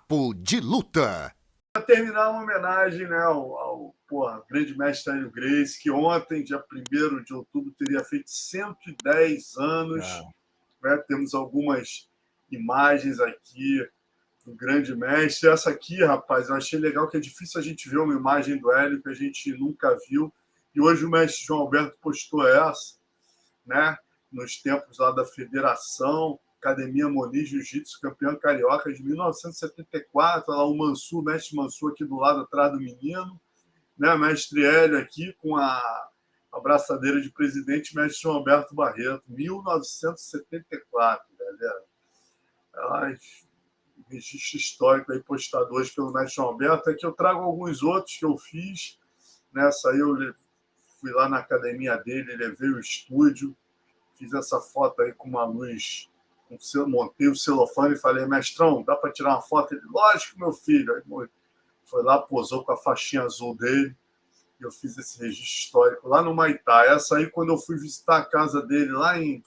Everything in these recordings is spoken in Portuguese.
Papo de Luta. Para terminar, uma homenagem, né, ao grande mestre Hélio Gracie, que ontem, dia 1º de outubro, teria feito 110 anos. Né? Temos algumas imagens aqui do grande mestre. Essa aqui, rapaz, eu achei legal, que é difícil a gente ver uma imagem do Hélio que a gente nunca viu. E hoje o mestre João Alberto postou essa, né, nos tempos lá da Federação Academia Moni Jiu-Jitsu, campeão carioca de 1974. Lá o Mansur, mestre Mansur aqui do lado atrás do menino, né? Mestre Hélio aqui com a abraçadeira de presidente, mestre João Alberto Barreto, 1974, galera. Registro histórico aí postado hoje pelo mestre João Alberto. Aqui eu trago alguns outros que eu fiz. Nessa aí eu fui lá na academia dele, levei o estúdio, fiz essa foto aí com uma luz, montei o celofane e falei, mestrão, dá para tirar uma foto? Ele, lógico, meu filho. Aí foi lá, posou com a faixinha azul dele, e eu fiz esse registro histórico lá no Maitá. Essa aí, quando eu fui visitar a casa dele lá em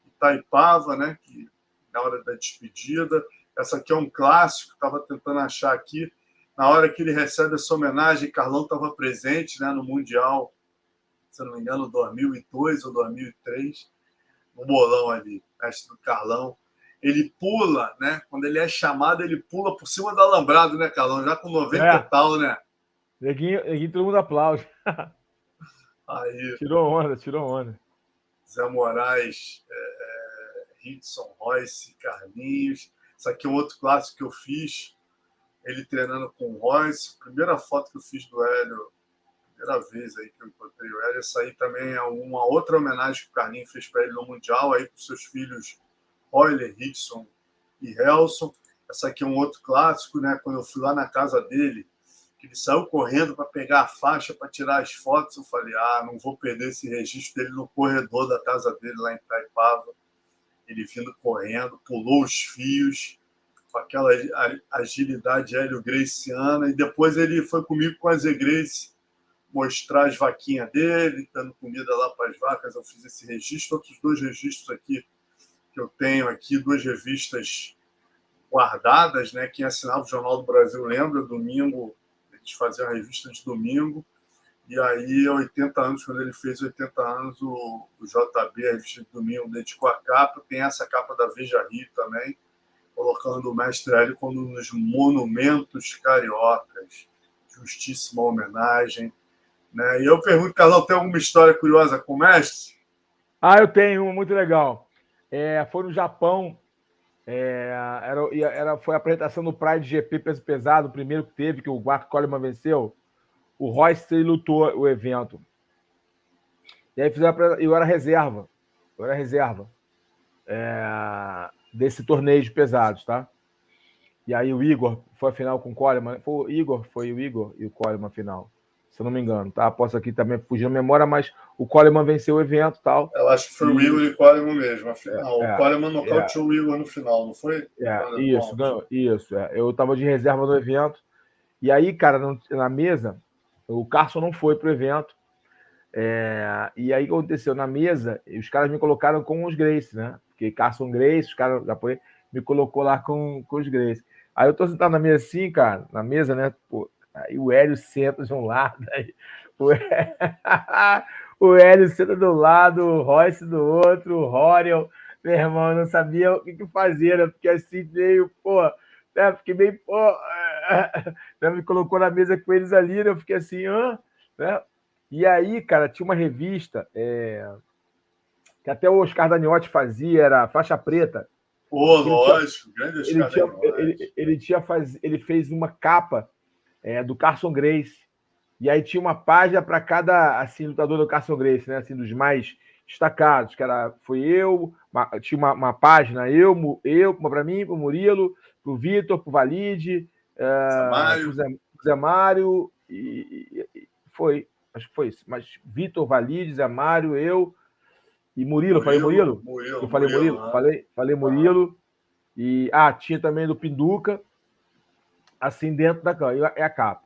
Itaipava, né, que, na hora da despedida. Essa aqui é um clássico, estava tentando achar aqui. Na hora que ele recebe essa homenagem, Carlão estava presente, né, no Mundial, se não me engano, 2002 ou 2003, no bolão ali, mestre do Carlão. Ele pula, né? Quando ele é chamado, ele pula por cima do alambrado, né, Carlão? Já com 90 e tal, né? Neguinho, todo mundo aplaude. Aí, tirou onda. Zé Moraes, Rickson, Royce, Carlinhos. Isso aqui é um outro clássico que eu fiz, ele treinando com o Royce. Primeira foto que eu fiz do Hélio, primeira vez aí que eu encontrei o Hélio. Essa aí também é uma outra homenagem que o Carlinhos fez para ele no Mundial, aí com seus filhos Royler, Rickson e Helson. Essa aqui é um outro clássico, né? Quando eu fui lá na casa dele, que ele saiu correndo para pegar a faixa, para tirar as fotos, eu falei, não vou perder esse registro dele no corredor da casa dele, lá em Itaipava. Ele vindo correndo, pulou os fios, com aquela agilidade Hélio Graciana, e depois ele foi comigo com a Zé Gracie mostrar as vaquinhas dele, dando comida lá para as vacas. Eu fiz esse registro. Outros 2 registros aqui que eu tenho aqui, 2 revistas guardadas, né? Quem assinava o Jornal do Brasil lembra, domingo, eles faziam a revista de domingo, e aí, 80 anos, quando ele fez 80 anos, o JB, a revista de domingo, dedicou a capa. Tem essa capa da Veja Rio também, colocando o mestre Hélio como nos monumentos cariocas. Justíssima homenagem. Né? E eu pergunto, Carlão, tem alguma história curiosa com o mestre? Eu tenho uma muito legal. Foi no Japão, foi a apresentação do Pride GP peso pesado, o primeiro que teve, que o Mark Coleman venceu. O Royce lutou o evento. E aí eu era reserva. Desse torneio de pesados, tá? E aí o Igor foi a final com o Coleman. Foi o Igor e o Coleman a final, se eu não me engano, tá? Posso aqui também fugir da memória, mas o Coleman venceu o evento e tal. Eu acho que foi o Igor e o Coleman mesmo, afinal. O Coleman nocauteou o Igor no final, não foi? Isso. Eu tava de reserva no evento. E aí, cara, na mesa, o Carson não foi pro evento. E aí o que aconteceu? Na mesa, os caras me colocaram com os Gracie, né? Porque Carson Gracie, os caras me colocou lá com os Gracie. Aí eu tô sentado na mesa assim, cara, na mesa, né? Pô, aí o Hélio senta de um lado, aí o Hélio senta do lado, o Royce do outro, o Roriel, meu irmão, eu não sabia o que fazer, né? Porque assim, meio, né? Fiquei meio, né? Me colocou na mesa com eles ali, né? Eu fiquei assim, né? E aí, cara, tinha uma revista que até o Oscar Daniotti fazia, era Faixa Preta. Lógico, grande Oscar Daniotti. Ele fez uma capa do Carson Gracie. E aí tinha uma página para cada assim, lutador do Carson Gracie, né? Assim, dos mais destacados, que tinha uma página, para mim, para o Murilo, para o Vitor, para o Valide, para o Zé Mário, acho que foi isso. Mas Vitor, Valide, Zé Mário, eu e Murilo. Falei Murilo? Eu falei Murilo? Falei Murilo. E tinha também do Pinduca, assim, dentro da capa. É a capa.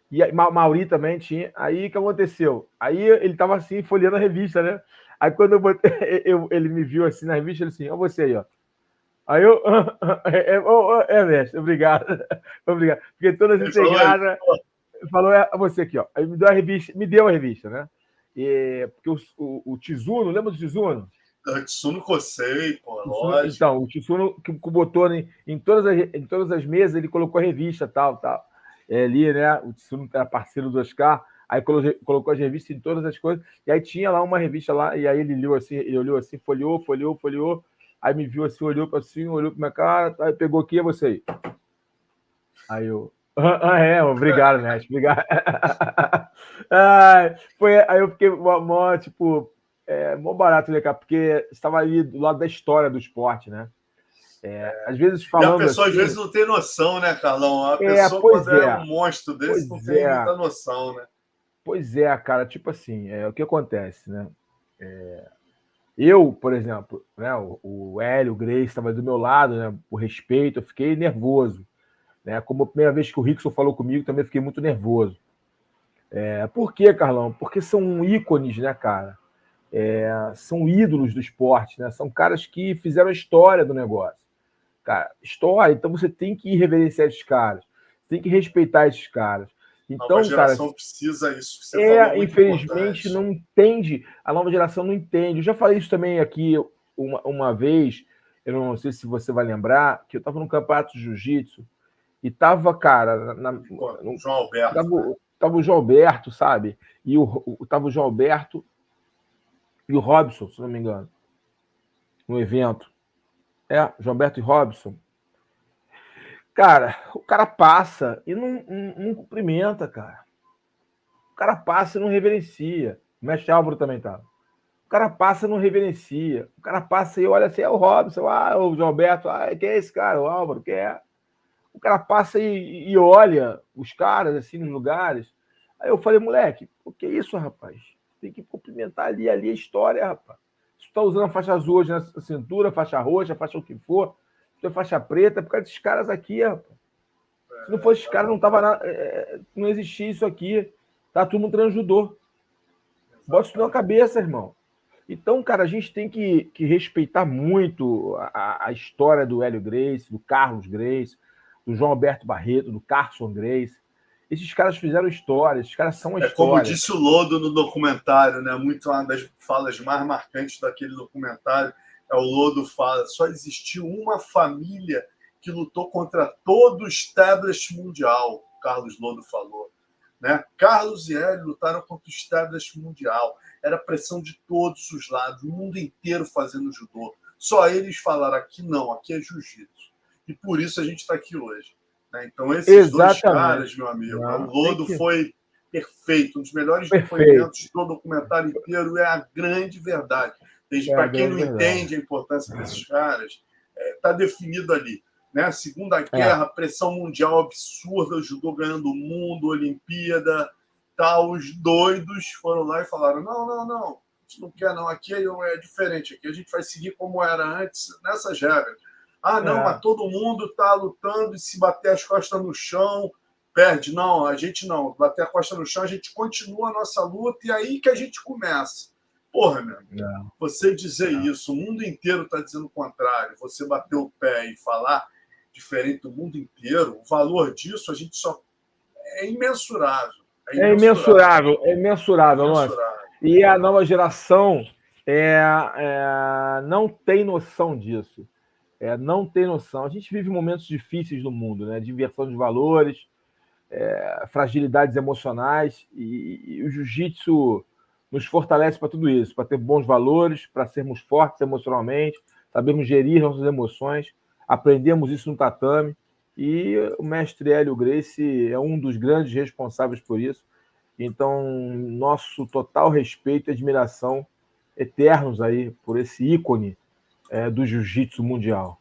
E a Mauri também tinha. Aí o que aconteceu? Aí ele tava assim, folheando a revista, né? Aí quando eu botei, ele me viu assim na revista, ele assim, você aí, ó. Aí eu, mestre, obrigado. Obrigado. Fiquei todo assim sem graça. Falou, você aqui, ó. Aí me deu a revista, né? Porque o Tizuno, lembra do Tizuno? O Tsuno Kosei, pô, lógico. Então, o Tizuno que botou em todas as mesas, ele colocou a revista, tal. Ali, né? O Tizuno era parceiro do Oscar, aí colocou as revistas em todas as coisas, e aí tinha lá uma revista lá, e aí ele olhou assim, folheou, aí me viu assim, olhou para minha cara, aí pegou aqui, é você aí. Aí eu, obrigado, mestre, obrigado. Aí eu fiquei mó, tipo, mó barato, né, cara? Porque estava ali do lado da história do esporte, né? Às vezes falando e a pessoa assim, às vezes não tem noção, né, Carlão? A pessoa, quando é um monstro desse, não tem muita noção, né? Pois é, cara, tipo assim, o que acontece, né? Eu, por exemplo, né, o Hélio, o Grace estava do meu lado, né? Por respeito, eu fiquei nervoso. Né? Como a primeira vez que o Rickson falou comigo, também fiquei muito nervoso. Por quê, Carlão? Porque são ícones, né, cara? São ídolos do esporte, né? São caras que fizeram a história do negócio. Cara, história, então você tem que reverenciar esses caras, tem que respeitar esses caras. Então, a nova geração cara, precisa isso que você falou, é muito infelizmente importante. não entende, a nova geração não entende. Eu já falei isso também aqui uma vez, eu não sei se você vai lembrar, que eu estava no campeonato de jiu-jitsu e tava, cara, o João Alberto. Tava o João Alberto, sabe? E tava o João Alberto e o Robson, se não me engano, no evento. João Alberto e Robson. Cara, o cara passa e não cumprimenta, cara. O cara passa e não reverencia. O mestre Álvaro também tava. O cara passa e não reverencia. O cara passa e olha assim, é o Robson, o João Alberto, quem é esse cara? O Álvaro, quem é? O cara passa e olha os caras, assim, nos lugares. Aí eu falei, moleque, o que é isso, rapaz? Tem que cumprimentar ali a história, rapaz. Se tu tá usando a faixa azul hoje na cintura, faixa roxa, faixa o que for, se tu é faixa preta, é por causa desses caras aqui, rapaz. Se não fosse esses caras, não tava nada, não existia isso aqui. Tá todo mundo treinando judô. Bota isso na cabeça, irmão. Então, cara, a gente tem que respeitar muito a história do Hélio Gracie, do Carlos Gracie, do João Alberto Barreto, do Carson Gracie. Esses caras fizeram história, esses caras são a história. Como disse o Lodo no documentário, né? Muito uma das falas mais marcantes daquele documentário o Lodo fala: só existiu uma família que lutou contra todo o establishment mundial, Carlos Lodo falou. Né? Carlos e Hélio lutaram contra o establishment mundial. Era pressão de todos os lados, o mundo inteiro fazendo judô. Só eles falaram: aqui não, aqui é jiu-jitsu. E por isso a gente está aqui hoje. Né? Então, esses dois caras, meu amigo, o Lodo foi perfeito, um dos melhores depoimentos do documentário inteiro, é a grande verdade. Para quem não entende a importância desses caras, está definido ali. Né? Segunda Guerra, pressão mundial absurda, o judô ganhando o mundo, Olimpíada, tal. Os doidos foram lá e falaram: não, a gente não quer não, aqui é diferente, aqui a gente vai seguir como era antes, nessas regras. Mas todo mundo está lutando e se bater as costas no chão, perde. Não, a gente não. Bater a costa no chão, a gente continua a nossa luta e aí que a gente começa. Porra, meu amigo, você dizer isso, o mundo inteiro está dizendo o contrário, você bater o pé e falar diferente do mundo inteiro, o valor disso a gente só é imensurável. É imensurável, Lúcio. E a nova geração não tem noção disso. Não tem noção. A gente vive momentos difíceis no mundo, né? Diversão de valores, fragilidades emocionais, e o jiu-jitsu nos fortalece para tudo isso, para ter bons valores, para sermos fortes emocionalmente, sabermos gerir nossas emoções, aprendemos isso no tatame, e o mestre Hélio Gracie é um dos grandes responsáveis por isso. Então, nosso total respeito e admiração eternos aí por esse ícone do jiu-jitsu mundial.